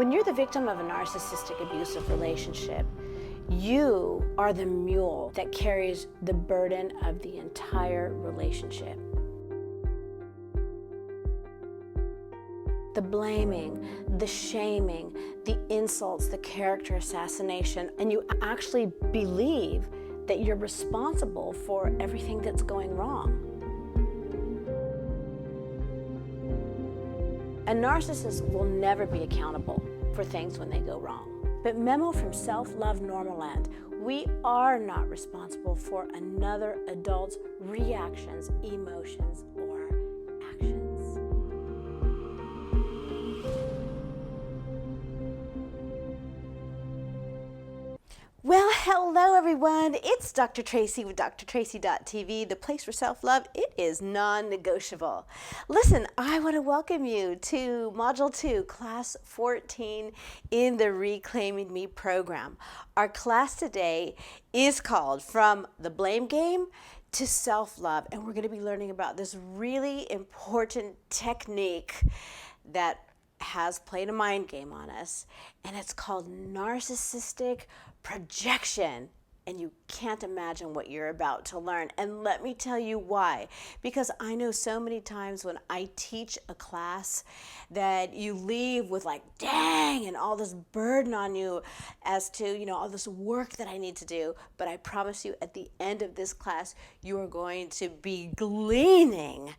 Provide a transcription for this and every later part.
When you're the victim of a narcissistic abusive relationship, you are the mule that carries the burden of the entire relationship. The blaming, the shaming, the insults, the character assassination, and you actually believe that you're responsible for everything that's going wrong. A narcissist will never be accountable for things when they go wrong. But MEMO from Self-Love Normaland, we are not responsible for another adult's reactions, emotions, or actions. Well, hello everyone. It's Dr. Tracy with drtracy.tv, the place for self-love. It is non-negotiable. Listen, I want to welcome you to Module 2, Class 14 in the Reclaiming Me program. Our class today is called From the Blame Game to Self-Love, and we're going to be learning about this really important technique that has played a mind game on us, and it's called Narcissistic Projection. And you can't imagine what you're about to learn. And let me tell you why. Because I know so many times when I teach a class that you leave with like, dang, and all this burden on you as to, all this work that I need to do. But I promise you at the end of this class, you are going to be gleaning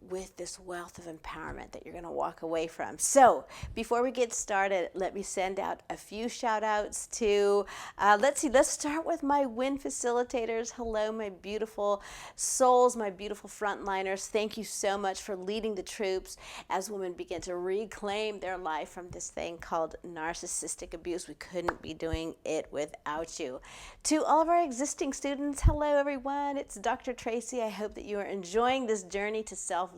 with this wealth of empowerment that you're going to walk away from. So before we get started, let me send out a few shout outs to, let's start with my WIN facilitators. Hello, my beautiful souls, my beautiful frontliners. Thank you so much for leading the troops as women begin to reclaim their life from this thing called narcissistic abuse. We couldn't be doing it without you. To all of our existing students, hello everyone. It's Dr. Tracy. I hope that you are enjoying this journey to self-love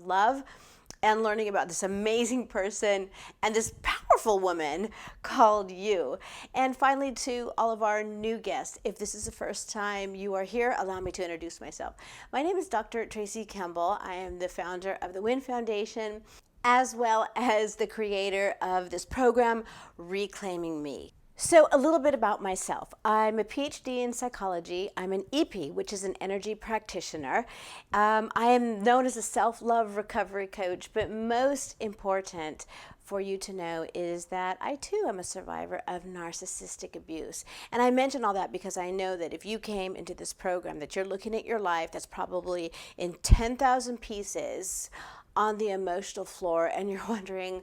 and learning about this amazing person and this powerful woman called you. And finally, to all of our new guests, if this is the first time you are here, allow me to introduce myself. My name is Dr. Tracy Campbell. I am the founder of the WIN Foundation, as well as the creator of this program, Reclaiming Me. So a little bit about myself. I'm a Ph.D. in psychology. I'm an EP, which is an energy practitioner. I am known as a self-love recovery coach, but most important for you to know is that I too am a survivor of narcissistic abuse. And I mention all that because I know that if you came into this program, that you're looking at your life that's probably in 10,000 pieces on the emotional floor, and you're wondering,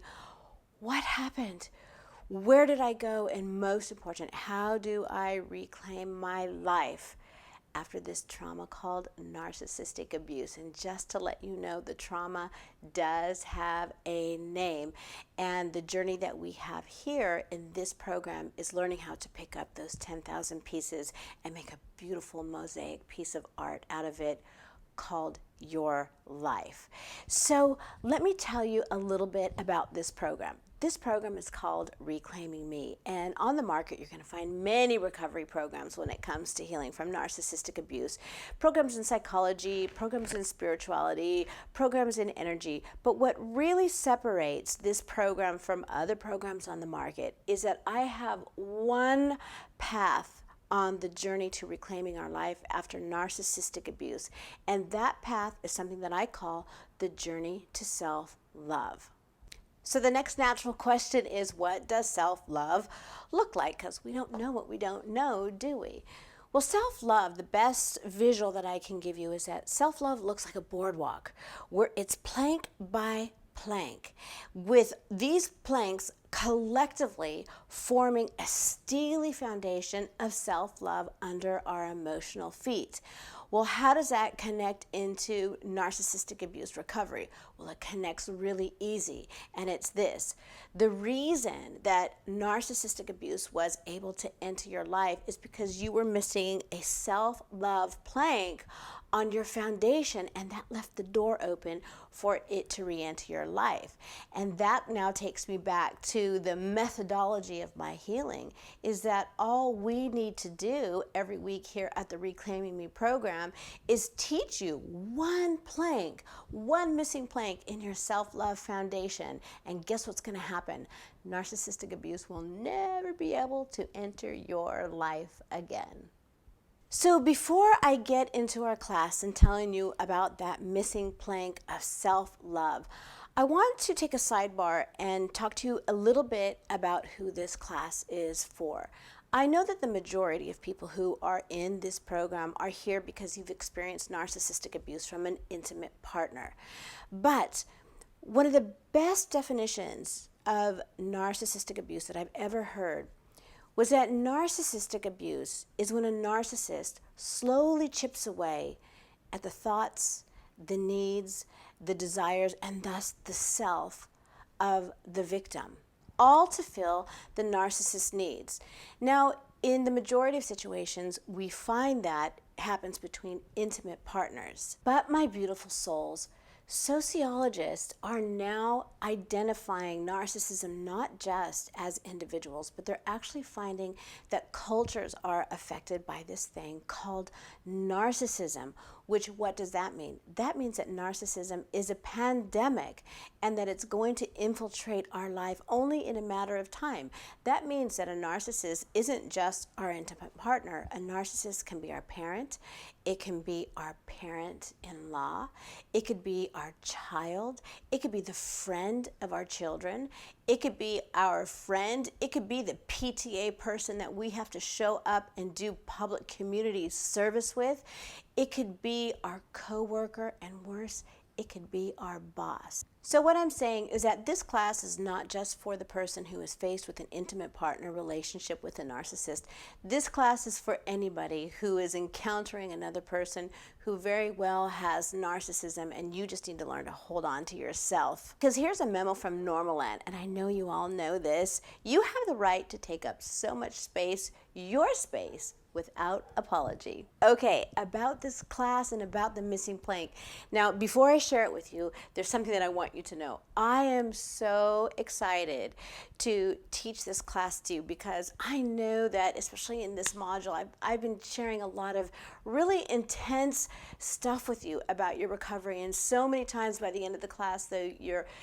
what happened? Where did I go? And most important, how do I reclaim my life after this trauma called narcissistic abuse? And just to let you know, the trauma does have a name. And the journey that we have here in this program is learning how to pick up those 10,000 pieces and make a beautiful mosaic piece of art out of it called your life. So let me tell you a little bit about this program. This program is called Reclaiming Me, and on the market you're going to find many recovery programs when it comes to healing from narcissistic abuse. Programs in psychology, programs in spirituality, programs in energy. But what really separates this program from other programs on the market is that I have one path on the journey to reclaiming our life after narcissistic abuse. And that path is something that I call the journey to self-love. So the next natural question is, what does self-love look like? Because we don't know what we don't know, do we? Well, self-love, the best visual that I can give you is that self-love looks like a boardwalk where it's plank by plank, with these planks collectively forming a steely foundation of self-love under our emotional feet. Well, how does that connect into narcissistic abuse recovery? Well, it connects really easy, and it's this. The reason that narcissistic abuse was able to enter your life is because you were missing a self-love plank on your foundation, and that left the door open for it to re-enter your life. And that now takes me back to the methodology of my healing, is that all we need to do every week here at the Reclaiming Me program is teach you one plank, one missing plank in your self-love foundation. And guess what's going to happen? Narcissistic abuse will never be able to enter your life again. So before I get into our class and telling you about that missing plank of self-love, I want to take a sidebar and talk to you a little bit about who this class is for. I know that the majority of people who are in this program are here because you've experienced narcissistic abuse from an intimate partner. But one of the best definitions of narcissistic abuse that I've ever heard was that narcissistic abuse is when a narcissist slowly chips away at the thoughts, the needs, the desires, and thus the self of the victim, all to fill the narcissist's needs. Now, in the majority of situations, we find that happens between intimate partners. But my beautiful souls, sociologists are now identifying narcissism not just as individuals, but they're actually finding that cultures are affected by this thing called narcissism. Which, what does that mean? That means that narcissism is a pandemic and that it's going to infiltrate our life only in a matter of time. That means that a narcissist isn't just our intimate partner. A narcissist can be our parent. It can be our parent-in-law. It could be our child. It could be the friend of our children. It could be our friend. It could be the PTA person that we have to show up and do public community service with. It could be our coworker, and worse, it could be our boss. So what I'm saying is that this class is not just for the person who is faced with an intimate partner relationship with a narcissist. This class is for anybody who is encountering another person who very well has narcissism, and you just need to learn to hold on to yourself. Because here's a memo from Normaland, and I know you all know this. You have the right to take up so much space, your space, without apology. Okay, about this class and about the missing plank. Now, before I share it with you, there's something that I want you to know. I am so excited to teach this class to you because I know that, especially in this module, I've been sharing a lot of really intense stuff with you about your recovery, and so many times by the end of the class, though, you're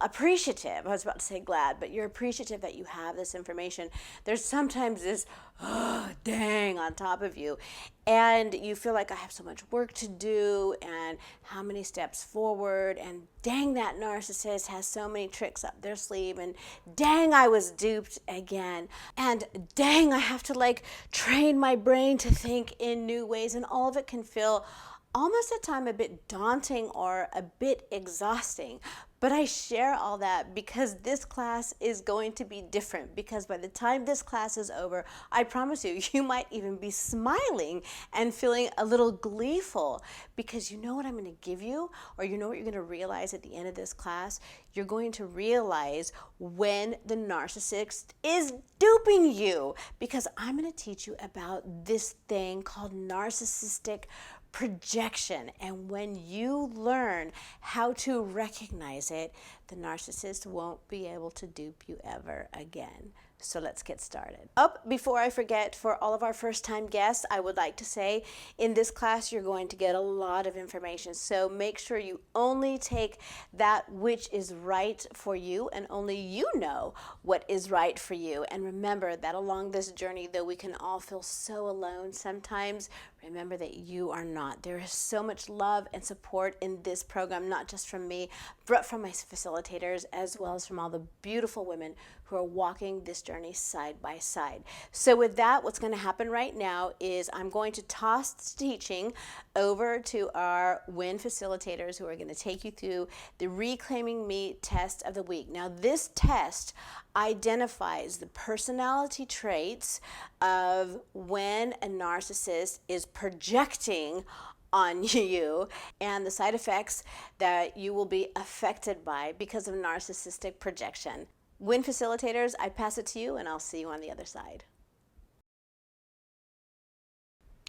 appreciative. I was about to say glad, but you're appreciative that you have this information. There's sometimes this, oh, dang, on top of you. And you feel like I have so much work to do and how many steps forward, and dang, that narcissist has so many tricks up their sleeve, and dang, I was duped again, and dang, I have to like train my brain to think in new ways, and all of it can feel almost at times a bit daunting or a bit exhausting. But I share all that because this class is going to be different, because by the time this class is over, I promise you, you might even be smiling and feeling a little gleeful, because you know what I'm going to give you, or you know what you're going to realize at the end of this class? You're going to realize when the narcissist is duping you, because I'm going to teach you about this thing called narcissistic projection. And when you learn how to recognize it, the narcissist won't be able to dupe you ever again. So let's get started. Before I forget, for all of our first-time guests, I would like to say in this class you're going to get a lot of information. So make sure you only take that which is right for you, and only you know what is right for you. And remember that along this journey, though we can all feel so alone sometimes, remember that you are not. There is so much love and support in this program, not just from me, but from my facilitators, as well as from all the beautiful women who are walking this journey side by side. So with that, what's going to happen right now is I'm going to toss the teaching over to our WIN facilitators, who are going to take you through the Reclaiming Me test of the week. Now, this test identifies the personality traits of when a narcissist is projecting on you, and the side effects that you will be affected by because of narcissistic projection. WIN facilitators, I pass it to you, and I'll see you on the other side.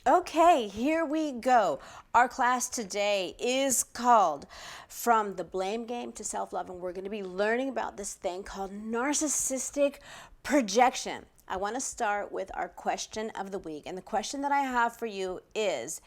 Okay, here we go. Our class today is called From the Blame Game to Self-Love, and we're going to be learning about this thing called Narcissistic Projection. I want to start with our question of the week, and the question that I have for you is,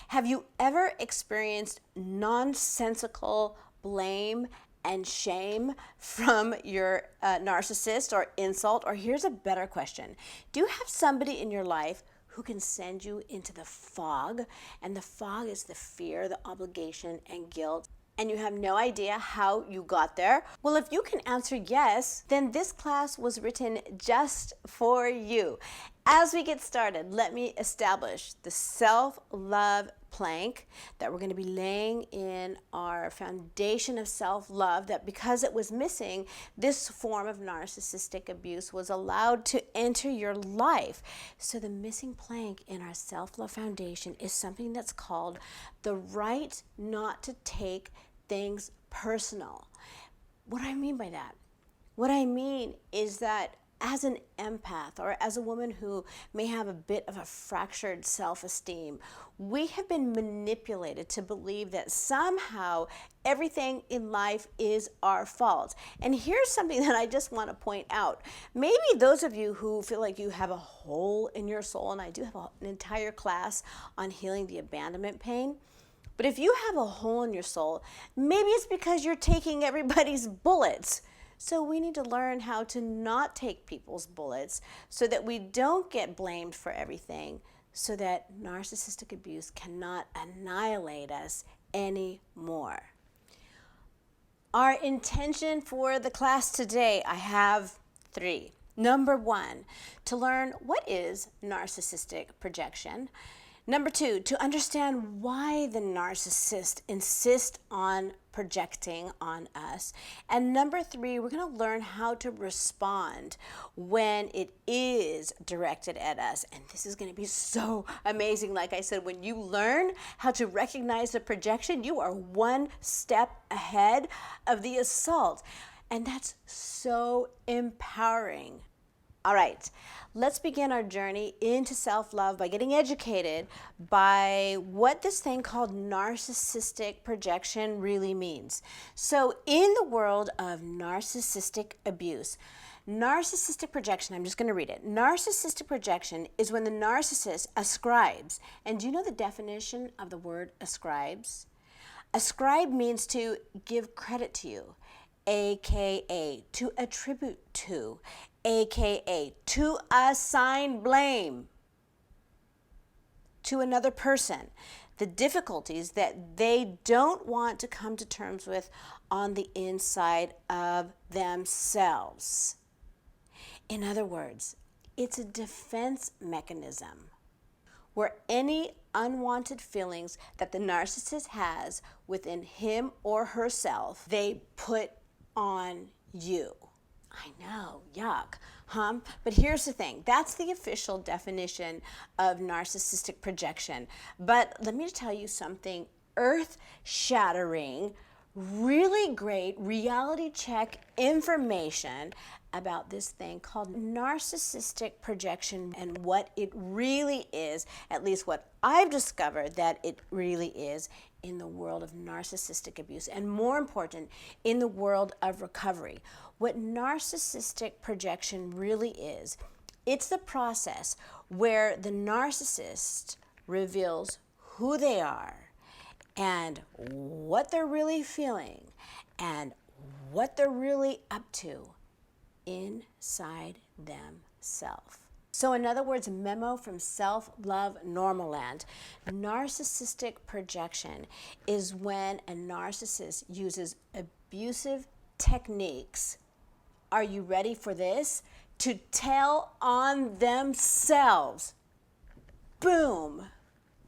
have you ever experienced nonsensical blame and shame from your narcissist or insult? Or here's a better question. Do you have somebody in your life who can send you into the fog? And the fog is the fear, the obligation, and guilt. And you have no idea how you got there? Well, if you can answer yes, then this class was written just for you. As we get started, let me establish the self-love plank that we're going to be laying in our foundation of self-love, that because it was missing, this form of narcissistic abuse was allowed to enter your life. So the missing plank in our self-love foundation is something that's called the right not to take things personal. What do I mean by that? What I mean is that as an empath, or as a woman who may have a bit of a fractured self-esteem, we have been manipulated to believe that somehow everything in life is our fault. And here's something that I just want to point out. Maybe those of you who feel like you have a hole in your soul, and I do have an entire class on healing the abandonment pain, but if you have a hole in your soul, maybe it's because you're taking everybody's bullets. So we need to learn how to not take people's bullets so that we don't get blamed for everything, so that narcissistic abuse cannot annihilate us anymore. Our intention for the class today, I have 3. Number 1, to learn what is narcissistic projection. Number 2, to understand why the narcissist insists on projecting on us. And number 3, we're going to learn how to respond when it is directed at us. And this is going to be so amazing. Like I said, when you learn how to recognize the projection, you are one step ahead of the assault. And that's so empowering. All right, let's begin our journey into self-love by getting educated by what this thing called narcissistic projection really means. So in the world of narcissistic abuse, narcissistic projection, I'm just going to read it. Narcissistic projection is when the narcissist ascribes. And do you know the definition of the word ascribes? Ascribe means to give credit to, aka to attribute to, aka to assign blame to another person, the difficulties that they don't want to come to terms with on the inside of themselves. In other words, it's a defense mechanism where any unwanted feelings that the narcissist has within him or herself, they put on you. I know, yuck, huh? But here's the thing. That's the official definition of narcissistic projection. But let me tell you something earth-shattering, really great reality check information about this thing called narcissistic projection and what it really is, at least what I've discovered that it really is in the world of narcissistic abuse, and more important, in the world of recovery. What narcissistic projection really is, it's the process where the narcissist reveals who they are and what they're really feeling and what they're really up to inside themselves. So in other words, memo from self-love normal land. Narcissistic projection is when a narcissist uses abusive techniques. Are you ready for this? To tell on themselves. Boom.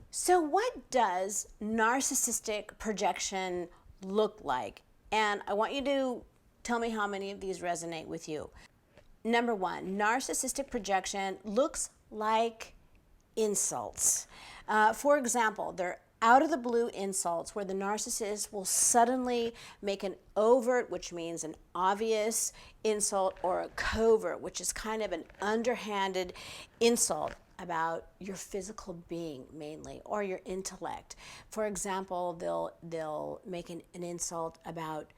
So what does narcissistic projection look like? And I want you to tell me how many of these resonate with you. Number 1, narcissistic projection looks like insults. For example, they're out of the blue insults where the narcissist will suddenly make an overt, which means an obvious insult, or a covert, which is kind of an underhanded insult. about your physical being mainly, or your intellect. For example, they'll make an insult about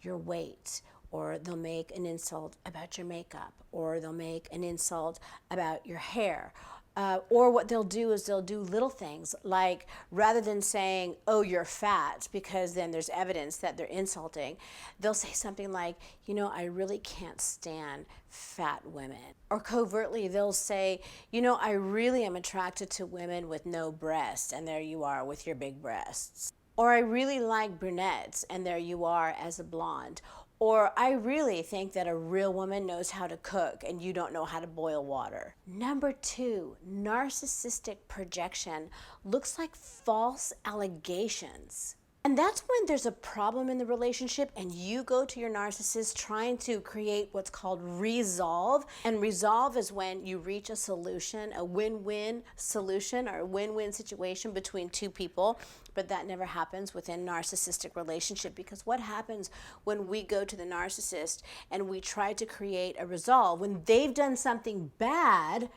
your weight, or they'll make an insult about your makeup, or they'll make an insult about your hair. Or what they'll do is they'll do little things like, rather than saying, oh, you're fat, because then there's evidence that they're insulting, they'll say something like, you know, I really can't stand fat women. Or covertly, they'll say, you know, I really am attracted to women with no breasts, and there you are with your big breasts. Or I really like brunettes, and there you are as a blonde. Or I really think that a real woman knows how to cook and you don't know how to boil water. Number 2, narcissistic projection looks like false allegations. And that's when there's a problem in the relationship and you go to your narcissist trying to create what's called resolve. And resolve is when you reach a solution, a win-win solution or a win-win situation between two people. But that never happens within narcissistic relationship, because what happens when we go to the narcissist and we try to create a resolve, when they've done something bad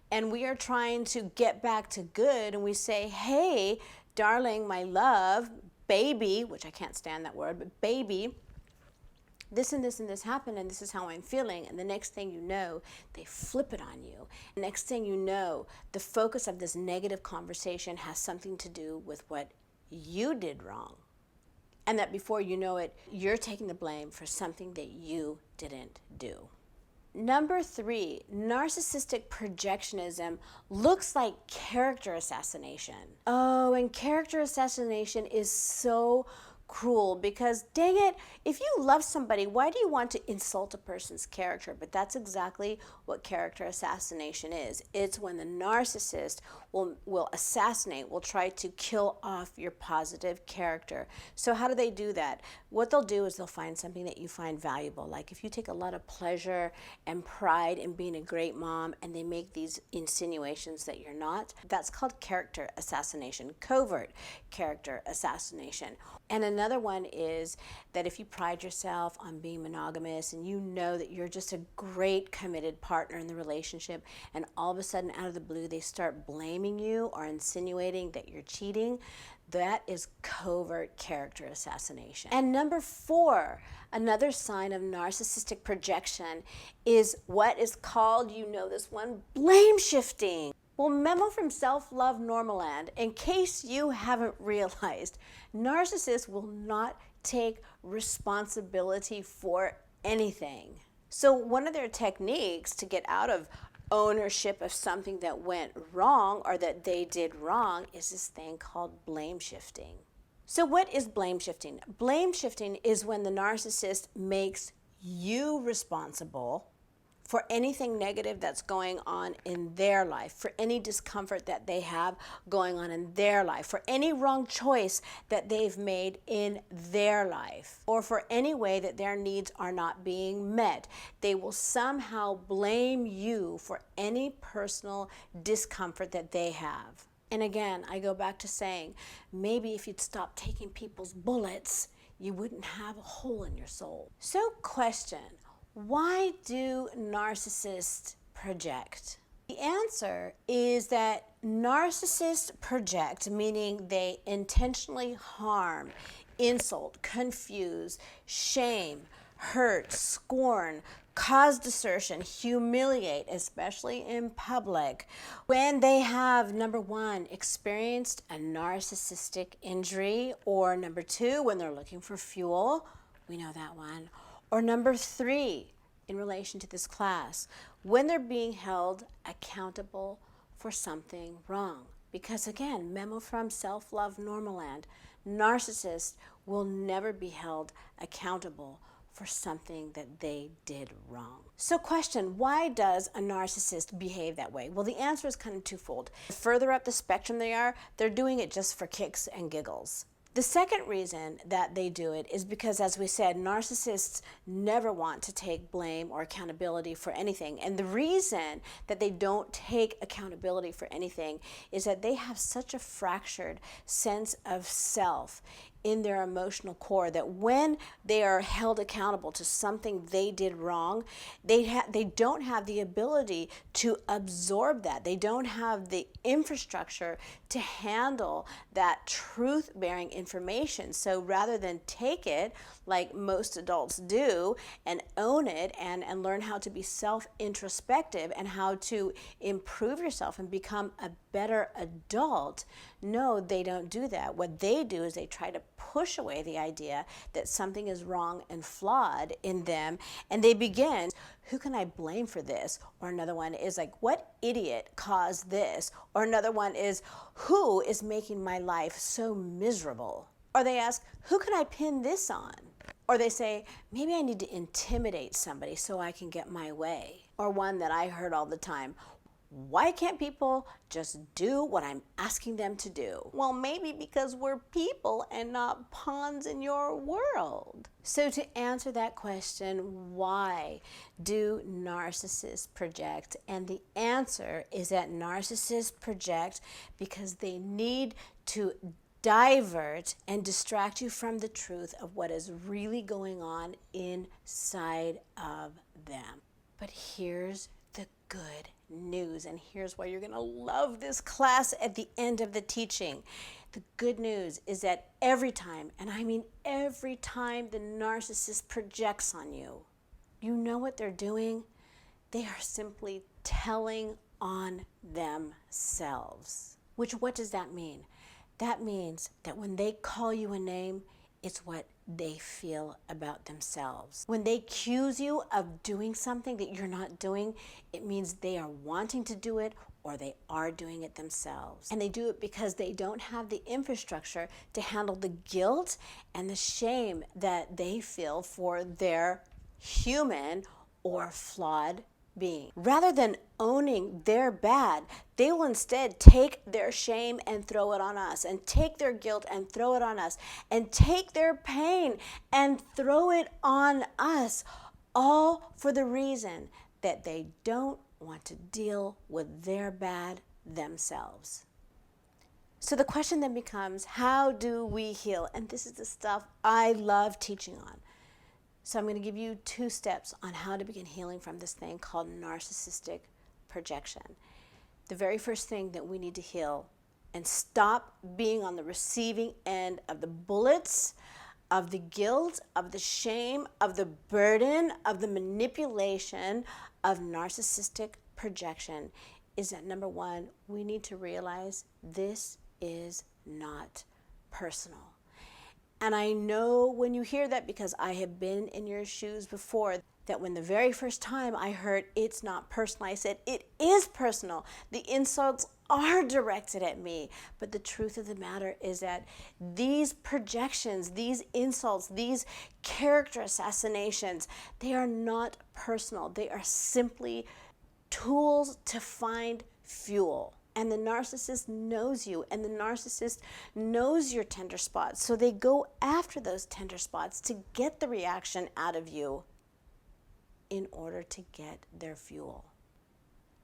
and we are trying to get back to good, and we say, hey, darling, my love, baby, which I can't stand that word, but baby, this and this and this happened and this is how I'm feeling. And the next thing you know, they flip it on you. The next thing you know, the focus of this negative conversation has something to do with what you did wrong. And that before you know it, you're taking the blame for something that you didn't do. Number 3, narcissistic projectionism looks like character assassination. Oh, and character assassination is so cruel, because dang it, if you love somebody, why do you want to insult a person's character? But that's exactly what character assassination is. It's when the narcissist will assassinate, will try to kill off your positive character. So how do they do that? What they'll do is they'll find something that you find valuable. Like if you take a lot of pleasure and pride in being a great mom, and they make these insinuations that you're not, that's called character assassination, covert character assassination. And another one is that if you pride yourself on being monogamous and you know that you're just a great committed partner in the relationship, and all of a sudden out of the blue they start blaming you or insinuating that you're cheating, that is covert character assassination. And number 4, another sign of narcissistic projection is what is called, you know this one, blame shifting. Well, memo from Self-Love Normaland, in case you haven't realized, narcissists will not take responsibility for anything. So one of their techniques to get out of ownership of something that went wrong or that they did wrong is this thing called blame shifting. So what is blame shifting? Blame shifting is when the narcissist makes you responsible for anything negative that's going on in their life, for any discomfort that they have going on in their life, for any wrong choice that they've made in their life, or for any way that their needs are not being met. They will somehow blame you for any personal discomfort that they have. And again, I go back to saying, maybe if you'd stop taking people's bullets, you wouldn't have a hole in your soul. So question, why do narcissists project? The answer is that narcissists project, meaning they intentionally harm, insult, confuse, shame, hurt, scorn, cause desertion, humiliate, especially in public, when they have, number 1, experienced a narcissistic injury, or number 2, when they're looking for fuel, we know that one, or number 3, in relation to this class, when they're being held accountable for something wrong. Because again, memo from Self-Love Normaland, narcissists will never be held accountable for something that they did wrong. So question, why does a narcissist behave that way? Well, the answer is kind of twofold. The further up the spectrum they are, they're doing it just for kicks and giggles. The second reason that they do it is because, as we said, narcissists never want to take blame or accountability for anything. And the reason that they don't take accountability for anything is that they have such a fractured sense of self in their emotional core that when they are held accountable to something they did wrong, they don't have the ability to absorb that. They don't have the infrastructure to handle that truth-bearing information. So rather than take it like most adults do and own it and learn how to be self-introspective and how to improve yourself and become a better adult, no, they don't do that. What they do is they try to push away the idea that something is wrong and flawed in them, and they begin, who can I blame for this? Or another one is like, what idiot caused this? Or another one is, who is making my life so miserable? Or they ask, who can I pin this on? Or they say, maybe I need to intimidate somebody so I can get my way. Or one that I heard all the time, why can't people just do what I'm asking them to do? Well, maybe because we're people and not pawns in your world. So to answer that question, why do narcissists project? And the answer is that narcissists project because they need to divert and distract you from the truth of what is really going on inside of them. But here's the good news, and here's why you're going to love this class at the end of the teaching. The good news is that every time, and I mean every time the narcissist projects on you, you know what they're doing? They are simply telling on themselves. What does that mean? That means that when they call you a name, it's what they feel about themselves. When they accuse you of doing something that you're not doing, it means they are wanting to do it or they are doing it themselves. And they do it because they don't have the infrastructure to handle the guilt and the shame that they feel for their human or flawed being. Rather than owning their bad, they will instead take their shame and throw it on us, and take their guilt and throw it on us, and take their pain and throw it on us, all for the reason that they don't want to deal with their bad themselves. So the question then becomes, how do we heal? And this is the stuff I love teaching on. So I'm going to give you 2 steps on how to begin healing from this thing called narcissistic projection. The very first thing that we need to heal and stop being on the receiving end of the bullets, of the guilt, of the shame, of the burden, of the manipulation of narcissistic projection is that, number 1, we need to realize this is not personal. And I know when you hear that, because I have been in your shoes before, that when the very first time I heard it's not personal, I said, it is personal. The insults are directed at me. But the truth of the matter is that these projections, these insults, these character assassinations, they are not personal. They are simply tools to find fuel. And the narcissist knows you, and the narcissist knows your tender spots. So they go after those tender spots to get the reaction out of you in order to get their fuel.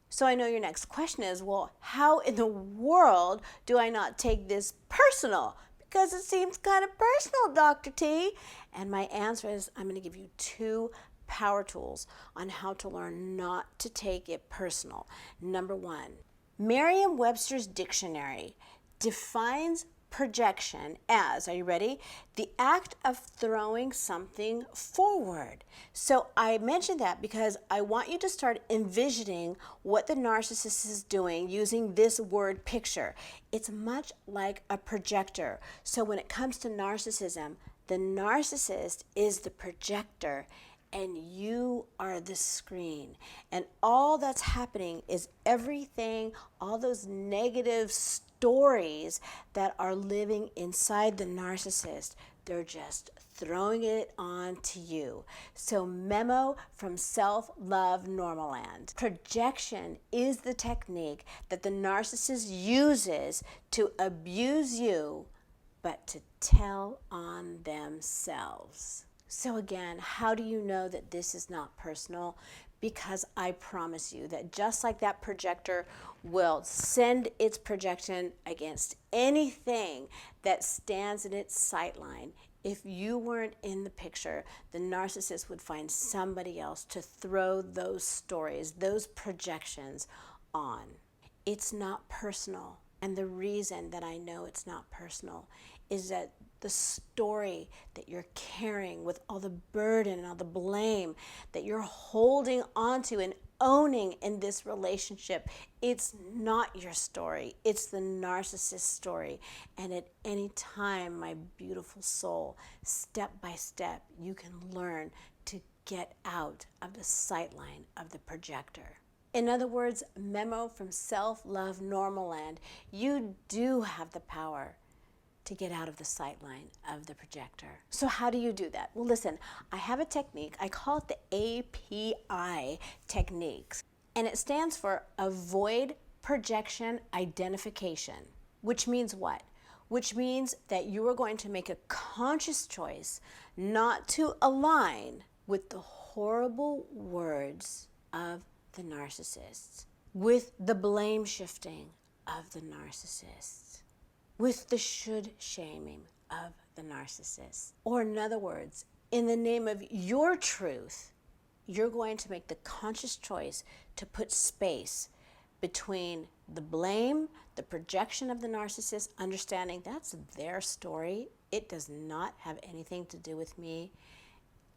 So I know your next question is, well, how in the world do I not take this personal? Because it seems kind of personal, Dr. T. And my answer is, I'm going to give you 2 power tools on how to learn not to take it personal. Number 1. Merriam-Webster's dictionary defines projection as, are you ready? The act of throwing something forward. So I mentioned that because I want you to start envisioning what the narcissist is doing using this word picture. It's much like a projector. So when it comes to narcissism, the narcissist is the projector and you are the screen. And all that's happening is everything, all those negative stories that are living inside the narcissist, they're just throwing it on to you. So MEMO from Self-Love Normaland. Projection is the technique that the narcissist uses to abuse you, but to tell on themselves. So again, how do you know that this is not personal? because I promise you that just like that projector will send its projection against anything that stands in its sight line, if you weren't in the picture, the narcissist would find somebody else to throw those stories, those projections on. It's not personal. And the reason that I know it's not personal is that the story that you're carrying with all the burden and all the blame that you're holding onto and owning in this relationship, it's not your story. It's the narcissist's story. And at any time, my beautiful soul, step by step, you can learn to get out of the sightline of the projector. In other words, memo from self-love normal land, you do have the power to get out of the sightline of the projector. So how do you do that? Well, listen, I have a technique. I call it the API techniques. And it stands for Avoid Projection Identification, which means what? Which means that you are going to make a conscious choice not to align with the horrible words of the narcissists, with the blame shifting of the narcissists, with the should shaming of the narcissist. Or in other words, in the name of your truth, you're going to make the conscious choice to put space between the blame, the projection of the narcissist, understanding that's their story, it does not have anything to do with me,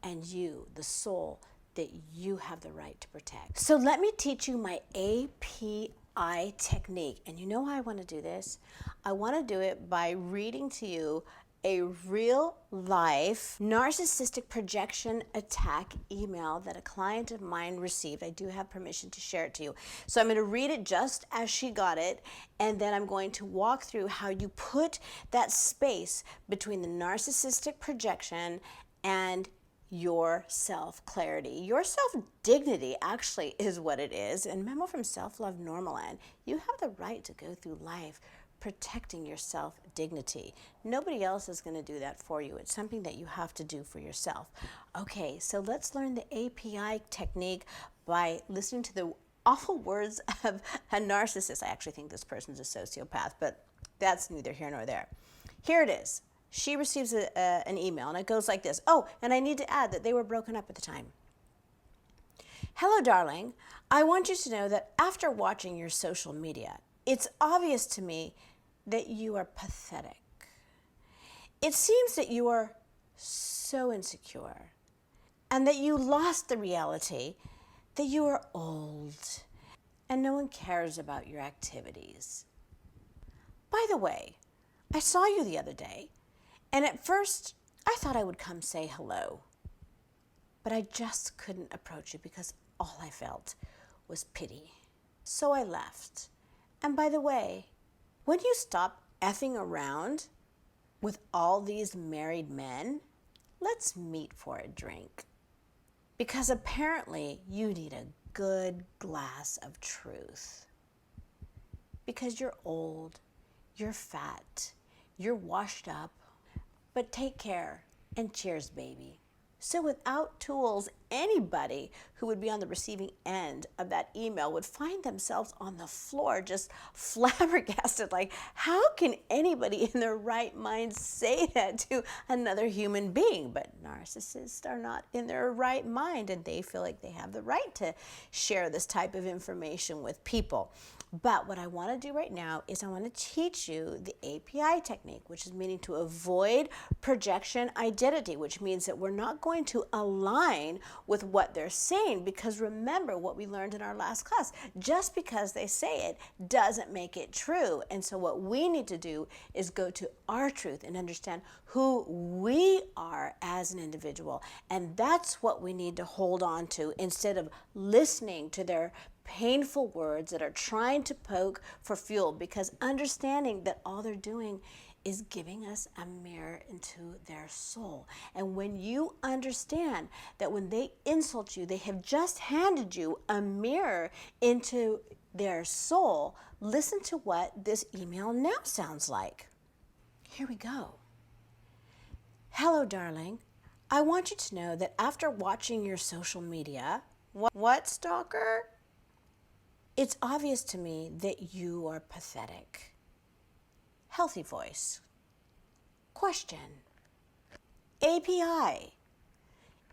and you, the soul, that you have the right to protect. So let me teach you my API technique. And you know how I want to do this? I want to do it by reading to you a real life narcissistic projection attack email that a client of mine received. I do have permission to share it to you. So I'm going to read it just as she got it, and then I'm going to walk through how you put that space between the narcissistic projection and your self-clarity. Your self-dignity actually is what it is. And memo from self-love normal land, you have the right to go through life protecting your self-dignity. Nobody else is going to do that for you. It's something that you have to do for yourself. Okay, so let's learn the API technique by listening to the awful words of a narcissist. I actually think this person's a sociopath, but that's neither here nor there. Here it is. She receives an email, and it goes like this. Oh, and I need to add that they were broken up at the time. Hello, darling. I want you to know that after watching your social media, it's obvious to me that you are pathetic. It seems that you are so insecure, and that you lost the reality that you are old, and no one cares about your activities. By the way, I saw you the other day, and at first, I thought I would come say hello, but I just couldn't approach you because all I felt was pity. So I left. And by the way, when you stop effing around with all these married men, let's meet for a drink. Because apparently you need a good glass of truth. Because you're old, you're fat, you're washed up, but take care, and cheers, baby. So without tools, anybody who would be on the receiving end of that email would find themselves on the floor just flabbergasted, like, how can anybody in their right mind say that to another human being? But narcissists are not in their right mind, and they feel like they have the right to share this type of information with people. But what I want to do right now is I want to teach you the API technique, which is meaning to avoid projection identity, which means that we're not going to align with what they're saying, because remember what we learned in our last class, just because they say it doesn't make it true. And so what we need to do is go to our truth and understand who we are as an individual. And that's what we need to hold on to instead of listening to their painful words that are trying to poke for fuel, because understanding that all they're doing is giving us a mirror into their soul. And when you understand that when they insult you, they have just handed you a mirror into their soul, listen to what this email now sounds like. Here we go. Hello, darling. I want you to know that after watching your social media, What, stalker? It's obvious to me that you are pathetic. Healthy voice. Question. API.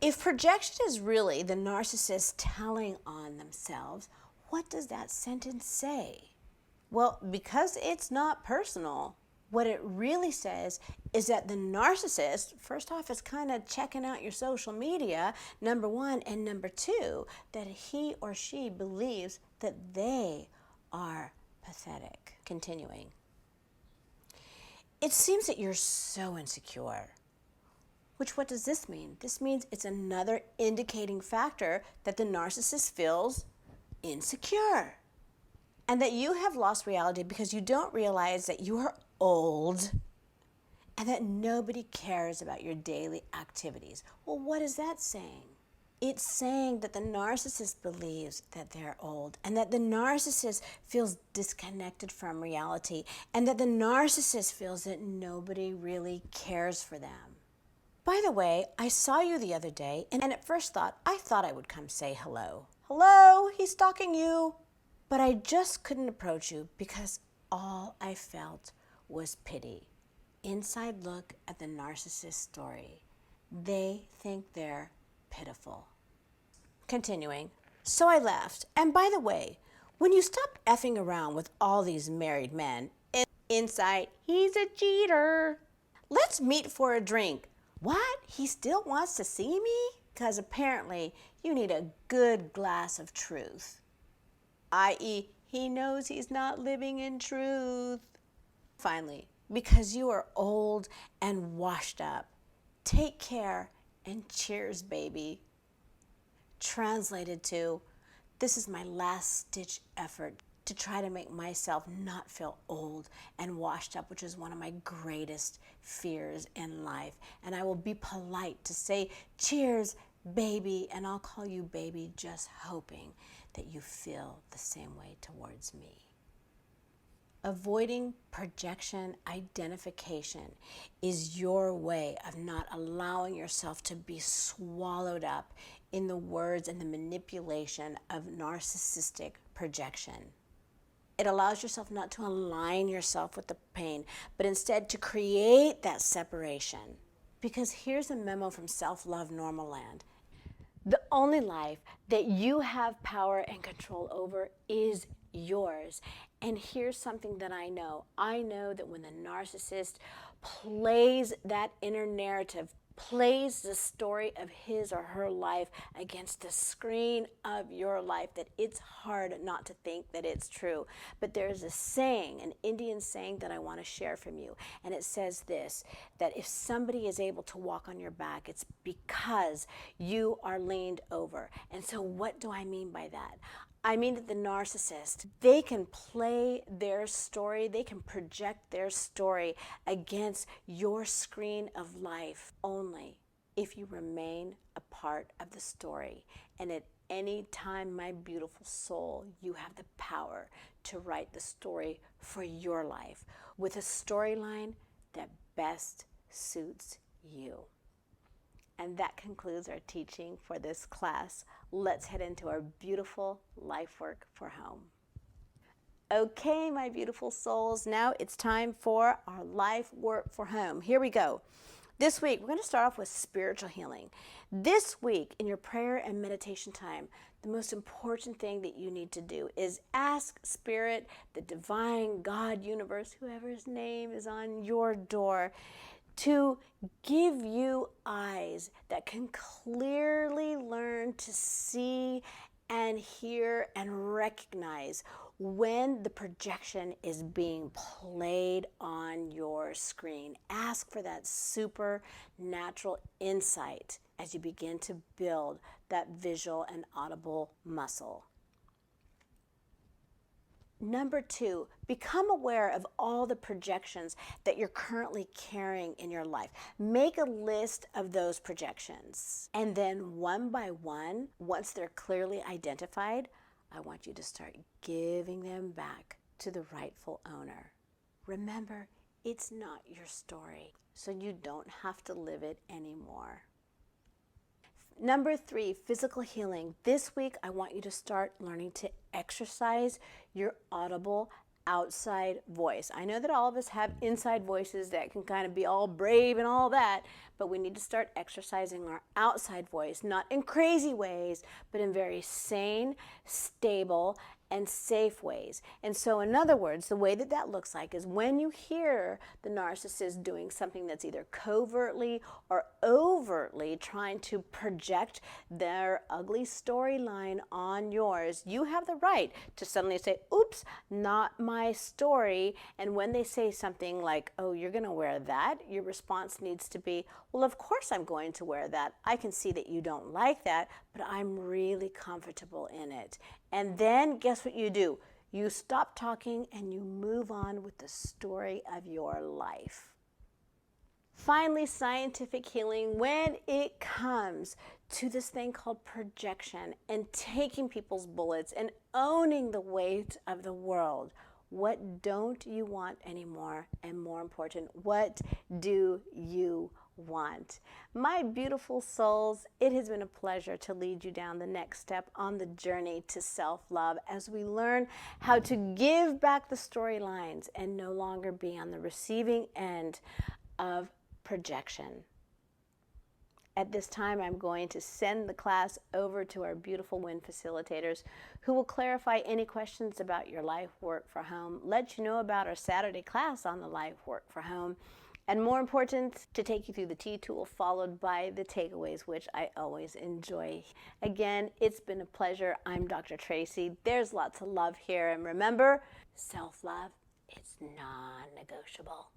If projection is really the narcissist telling on themselves, what does that sentence say? Well, because it's not personal, what it really says is that the narcissist, first off, is kind of checking out your social media, number one, and number two, that he or she believes that they are pathetic. Continuing. It seems that you're so insecure. What does this mean? This means it's another indicating factor that the narcissist feels insecure. And that you have lost reality because you don't realize that you are old and that nobody cares about your daily activities. Well, what is that saying? It's saying that the narcissist believes that they're old and that the narcissist feels disconnected from reality and that the narcissist feels that nobody really cares for them. By the way, I saw you the other day and at first I thought I would come say hello. Hello, he's stalking you. But I just couldn't approach you because all I felt was pity. Inside look at the narcissist story. They think they're pitiful. Continuing. So I left. And by the way, when you stop effing around with all these married men, inside, he's a cheater. Let's meet for a drink. What? He still wants to see me? Because apparently you need a good glass of truth. I.e., he knows he's not living in truth. Finally, because you are old and washed up, take care and cheers, baby. Translated to, this is my last-ditch effort to try to make myself not feel old and washed up, which is one of my greatest fears in life. And I will be polite to say, cheers, baby, and I'll call you baby, just hoping that you feel the same way towards me. Avoiding projection identification is your way of not allowing yourself to be swallowed up in the words and the manipulation of narcissistic projection. It allows yourself not to align yourself with the pain, but instead to create that separation. Because here's a memo from Self-Love Normal Land. The only life that you have power and control over is yours. And here's something that I know. I know that when the narcissist plays that inner narrative, plays the story of his or her life against the screen of your life, that it's hard not to think that it's true. But there's a saying, an Indian saying that I want to share from you. And it says this, that if somebody is able to walk on your back, it's because you are leaned over. And so what do I mean by that? I mean that the narcissist, they can play their story, they can project their story against your screen of life only if you remain a part of the story. And at any time, my beautiful soul, you have the power to write the story for your life with a storyline that best suits you. And that concludes our teaching for this class. Let's head into our beautiful life work for home. Okay, my beautiful souls, now it's time for our life work for home. Here we go. This week, we're going to start off with spiritual healing. This week, in your prayer and meditation time, the most important thing that you need to do is ask Spirit, the divine God, universe, whoever's name is on your door, to give you eyes that can clearly learn to see and hear and recognize when the projection is being played on your screen. Ask for that supernatural insight as you begin to build that visual and audible muscle. Number 2, become aware of all the projections that you're currently carrying in your life. Make a list of those projections. And then one by one, once they're clearly identified, I want you to start giving them back to the rightful owner. Remember, it's not your story, so you don't have to live it anymore. Number 3, physical healing. This week, I want you to start learning to exercise your audible outside voice. I know that all of us have inside voices that can kind of be all brave and all that, but we need to start exercising our outside voice, not in crazy ways, but in very sane, stable, and safe ways. And so, in other words, the way that that looks like is when you hear the narcissist doing something that's either covertly or overtly trying to project their ugly storyline on yours, you have the right to suddenly say, oops, not my story. And when they say something like, oh, you're going to wear that, your response needs to be, well, of course I'm going to wear that. I can see that you don't like that, but I'm really comfortable in it. And then guess what you do? You stop talking and you move on with the story of your life. Finally, scientific healing, when it comes to this thing called projection and taking people's bullets and owning the weight of the world. What don't you want anymore? And more important, what do you want? My beautiful souls, it has been a pleasure to lead you down the next step on the journey to self-love as we learn how to give back the storylines and no longer be on the receiving end of projection. At this time, I'm going to send the class over to our beautiful WIN facilitators who will clarify any questions about your life, work, for home, let you know about our Saturday class on the life, work, for home, and more important, to take you through the T-tool followed by the takeaways, which I always enjoy. Again, it's been a pleasure. I'm Dr. Tracy. There's lots of love here. And remember, self-love is non-negotiable.